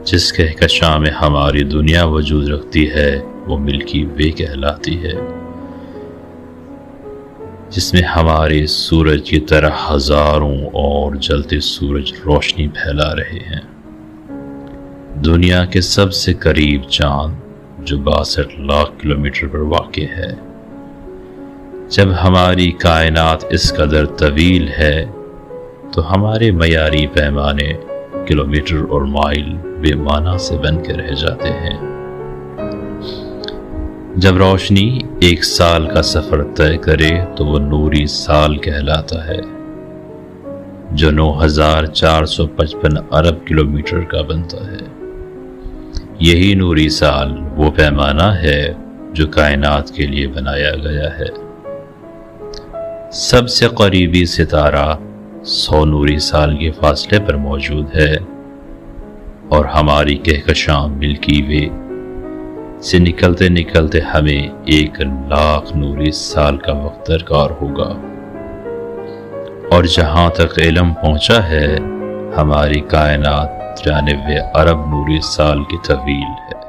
جس کہکشاں میں ہماری دنیا وجود رکھتی ہے وہ ملکی وے کہلاتی ہے، جس میں ہمارے سورج کی طرح ہزاروں اور جلتے سورج روشنی پھیلا رہے ہیں۔ دنیا کے سب سے قریب چاند جو 62 لاکھ کلومیٹر پر واقع ہے۔ جب ہماری کائنات اس قدر طویل ہے تو ہمارے معیاری پیمانے کلومیٹر اور مائل بے معنی سے بن کے رہ جاتے ہیں۔ جب روشنی 1 سال کا سفر طے کرے تو وہ نوری سال کہلاتا ہے، جو 9455 ارب کلومیٹر کا بنتا ہے۔ یہی نوری سال وہ پیمانہ ہے جو کائنات کے لیے بنایا گیا ہے۔ سب سے قریبی ستارہ 100 نوری سال کے فاصلے پر موجود ہے، اور ہماری کہکشاں ملکی وے سے نکلتے نکلتے ہمیں 1,00,000 نوری سال کا وقت درکار ہوگا، اور جہاں تک علم پہنچا ہے ہماری کائنات 93 ارب نوری سال کی طویل ہے۔